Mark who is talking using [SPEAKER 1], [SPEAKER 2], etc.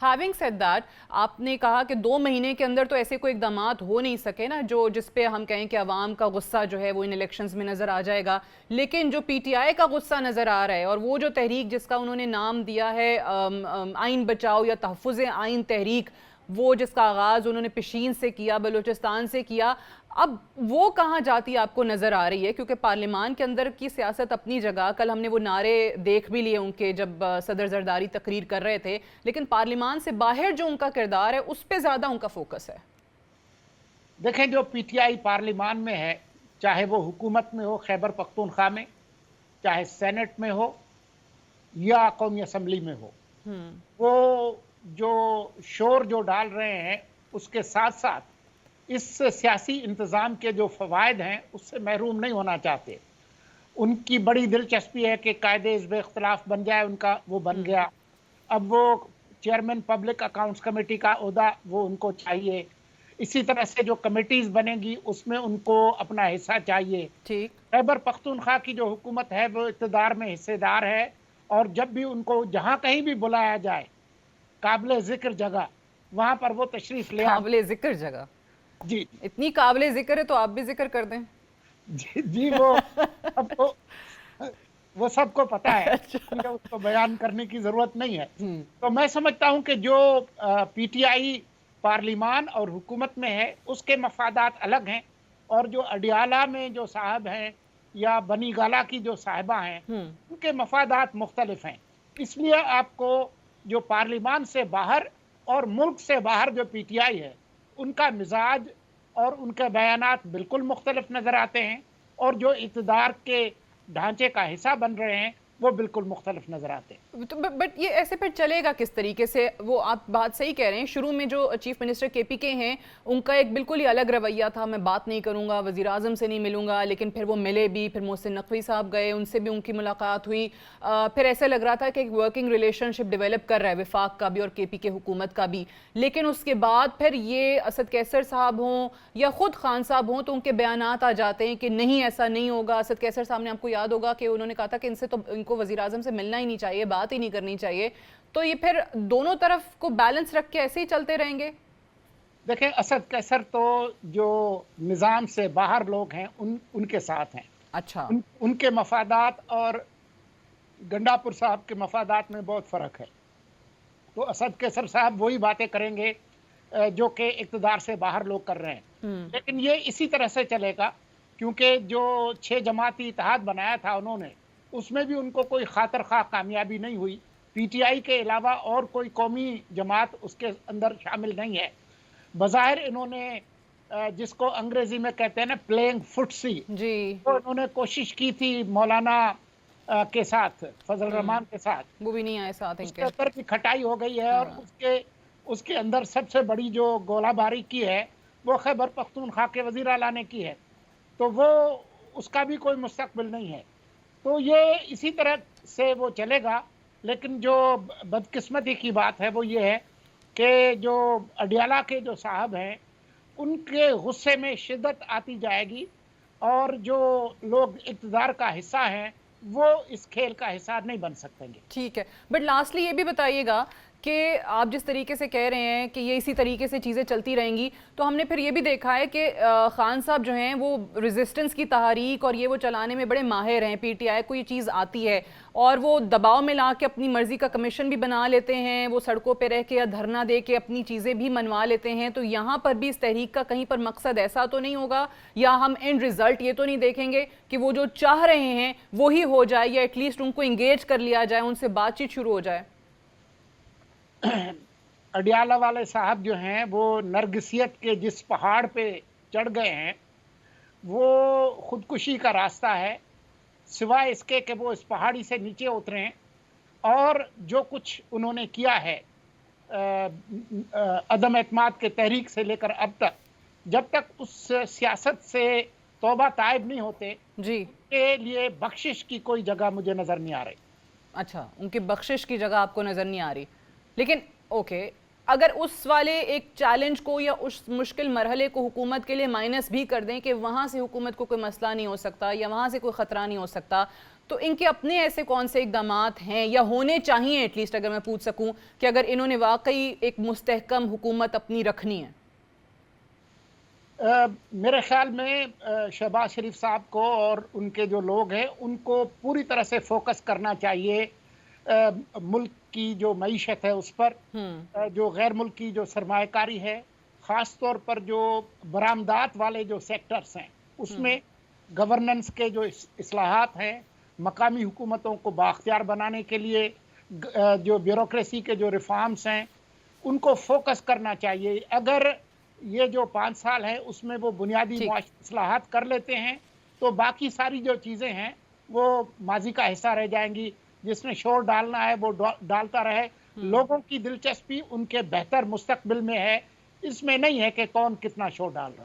[SPEAKER 1] Having said that, आपने कहा कि 2 महीने के अंदर तो ऐसे कोई इकदाम हो नहीं सके ना जो जिस पे हम कहें कि अवाम का गुस्सा जो है वो इन इलेक्शंस में नज़र आ जाएगा, लेकिन जो पीटीआई का गुस्सा नज़र आ रहा है और वो जो तहरीक जिसका उन्होंने नाम दिया है आइन बचाओ या तहफ़्फ़ुज़ आइन तहरीक, वो जिसका आगाज़ उन्होंने पिशीन से किया, बलूचिस्तान से किया, अब वो कहाँ जाती आपको नज़र आ रही है? क्योंकि पार्लियामान के अंदर की सियासत अपनी जगह, कल हमने वो नारे देख भी लिए उनके जब सदर जरदारी तकरीर कर रहे थे, लेकिन पार्लियामान से बाहर जो उनका किरदार है उस पर ज़्यादा उनका फोकस है।
[SPEAKER 2] देखें, जो पीटीआई पार्लियामान में है, चाहे वो हुकूमत में हो खैबर पख्तूनख्वा में, चाहे सेनेट में हो या कौमी असम्बली में हो, वो जो शोर जो डाल रहे हैं उसके साथ साथ इस सियासी इंतज़ाम के जो फ़वायद हैं उससे महरूम नहीं होना चाहते। उनकी बड़ी दिलचस्पी है कि कायदे हिज़्ब इख्तिलाफ बन जाए, उनका वो बन गया। अब वो चेयरमैन पब्लिक अकाउंट्स कमेटी का ओहदा वो उनको चाहिए। इसी तरह से जो कमेटीज़ बनेंगी उसमें उनको अपना हिस्सा चाहिए।
[SPEAKER 1] ठीक।
[SPEAKER 2] खैबर पख्तूनख्वा की जो हुकूमत है वो इक़्तिदार में हिस्सेदार है, और जब भी उनको जहाँ कहीं भी बुलाया जाए काबिल ज़िक्र जगह, वहाँ पर वो तशरीफ़ ले आते।
[SPEAKER 1] काबिल ज़िक्र जगह?
[SPEAKER 2] जी
[SPEAKER 1] इतनी काबिल ज़िक्र है तो आप भी ज़िक्र कर दें।
[SPEAKER 2] जी जी, वो अब वो सबको पता है,
[SPEAKER 1] अच्छा।
[SPEAKER 2] उसको बयान करने की ज़रूरत नहीं है। तो मैं समझता हूँ कि जो पीटीआई पार्लिमान और हुकूमत में है उसके मफादात अलग हैं, और जो अडियाला में जो साहब हैं या बनी गाला की जो साहिबा हैं उनके मफादात मुख्तलिफ हैं। इसलिए आपको जो पार्लिमान से बाहर और मुल्क से बाहर जो पीटीआई है उनका मिजाज और उनके बयानात बिल्कुल मुख्तलिफ नज़र आते हैं, और जो इक़्तिदार के ढांचे का हिस्सा बन रहे हैं वो बिल्कुल मुख्तलिफ नजर आते हैं।
[SPEAKER 1] तो बट ये ऐसे फिर चलेगा किस तरीके से? वो आप बात सही कह रहे हैं, शुरू में जो चीफ मिनिस्टर केपी के हैं उनका एक बिल्कुल ही अलग रवैया था, मैं बात नहीं करूंगा, वज़ीर आज़म से नहीं मिलूंगा, लेकिन फिर वो मिले भी, फिर मोहसिन नकवी साहब गए, उनसे भी उनकी मुलाकात हुई, फिर ऐसा लग रहा था कि एक वर्किंग रिलेशनशिप डेवलप कर रहा है विफाक का भी और केपी के हुकूमत का भी। लेकिन उसके बाद फिर ये असद कैसर साहब हों या ख़ुद खान साहब हों तो उनके बयानात आ जाते हैं कि नहीं ऐसा नहीं होगा। असद कैसर साहब ने, आपको याद होगा कि उन्होंने कहा था कि इनसे तो इनको वज़ीर आज़म से मिलना ही नहीं चाहिए, बात ही नहीं करनी चाहिए। तो ये फिर दोनों तरफ को बैलेंस रख के ऐसे ही चलते रहेंगे?
[SPEAKER 2] देखें, असद कैसर तो जो निज़ाम से बाहर लोग हैं उनके साथ हैं।
[SPEAKER 1] अच्छा।
[SPEAKER 2] उनके मफादात और गंडापुर साहब के मफादात में बहुत फ़र्क है। तो असद कैसर साहब वही बातें करेंगे जो कि इक़्तिदार से बाहर लोग कर रहे हैं। लेकिन ये इसी तरह से चलेगा, क्योंकि जो 6 जमाती इत्तेहाद बनाया था उन्होंने, उसमें भी उनको कोई खातर खा कामयाबी नहीं हुई। पीटीआई के अलावा और कोई कौमी जमात उसके अंदर शामिल नहीं है। बज़ाहिर इन्होंने जिसको अंग्रेजी में कहते हैं ना प्लेइंग फुटसी,
[SPEAKER 1] जी।
[SPEAKER 2] तो इन्होंने कोशिश की थी मौलाना के साथ, फजल रहमान के साथ,
[SPEAKER 1] वो भी नहीं आए साथ
[SPEAKER 2] उसके
[SPEAKER 1] इनके।
[SPEAKER 2] अंदर की खटाई हो गई है। और उसके अंदर सबसे बड़ी जो गोलाबारी की है वो खैबर पख्तूनख्वा के वज़ीर आला ने की है, तो वो उसका भी कोई मुस्तकबिल नहीं है। तो ये इसी तरह से वो चलेगा। लेकिन जो बदकिस्मती की बात है वो ये है कि जो अडियाला के जो साहब हैं उनके गुस्से में शिद्दत आती जाएगी, और जो लोग इक़्तिदार का हिस्सा हैं वो इस खेल का हिस्सा नहीं बन सकेंगे।
[SPEAKER 1] ठीक है, बट लास्टली ये भी बताइएगा कि आप जिस तरीके से कह रहे हैं कि ये इसी तरीके से चीज़ें चलती रहेंगी, तो हमने फिर ये भी देखा है कि खान साहब जो हैं वो रेजिस्टेंस की तहरीक और ये वो चलाने में बड़े माहिर हैं। पीटीआई को ये चीज़ आती है और वो दबाव में ला के अपनी मर्ज़ी का कमीशन भी बना लेते हैं, वो सड़कों पे रह के या धरना दे के अपनी चीज़ें भी मनवा लेते हैं। तो यहाँ पर भी इस तहरीक का कहीं पर मकसद ऐसा तो नहीं होगा, या हम एंड रिज़ल्ट ये तो नहीं देखेंगे कि वो जो चाह रहे हैं वो ही हो जाए, या एटलीस्ट उनको इंगेज कर लिया जाए, उनसे बातचीत शुरू हो जाए?
[SPEAKER 2] अडियाला वाले साहब जो हैं वो नरगिसियत के जिस पहाड़ पे चढ़ गए हैं वो खुदकुशी का रास्ता है, सिवाय इसके कि वो इस पहाड़ी से नीचे उतरें। और जो कुछ उन्होंने किया है अदम एतमाद के तहरीक से लेकर अब तक, जब तक उस सियासत से तौबा ताइब नहीं होते
[SPEAKER 1] जी,
[SPEAKER 2] के लिए बख्शिश की कोई जगह मुझे नज़र नहीं आ रही।
[SPEAKER 1] अच्छा, उनकी बख्शिश की जगह आपको नज़र नहीं आ रही। लेकिन ओके, अगर उस वाले एक चैलेंज को या उस मुश्किल मरहले को हुकूमत के लिए माइनस भी कर दें कि वहाँ से हुकूमत को कोई मसला नहीं हो सकता या वहाँ से कोई ख़तरा नहीं हो सकता, तो इनके अपने ऐसे कौन से इकदामात हैं या होने चाहिए, एटलीस्ट अगर मैं पूछ सकूं, कि अगर इन्होंने वाकई एक मुस्तहकम हुकूमत अपनी रखनी है?
[SPEAKER 2] मेरे ख्याल में शहबाज शरीफ साहब को और उनके जो लोग हैं उनको पूरी तरह से फोकस करना चाहिए मुल्क की जो मईशत है उस पर, जो गैर मुल्की जो सरमायाकारी है, ख़ास तौर पर जो बरामदात वाले जो सेक्टर्स हैं उसमें गवर्नेंस के जो इस्लाहात हैं, मकामी हुकूमतों को बाख्तियार बनाने के लिए जो ब्यूरोक्रेसी के जो रिफॉर्म्स हैं उनको फोकस करना चाहिए। अगर ये जो 5 साल है उसमें वो बुनियादी इस्लाहात कर लेते हैं तो बाकी सारी जो चीज़ें हैं वो माजी का हिस्सा रह जाएंगी। जिसमें शोर डालना है वो डालता रहे। लोगों की दिलचस्पी उनके बेहतर मुस्तकबिल में है, इसमें नहीं है कि कौन कितना शोर डाल रहा है।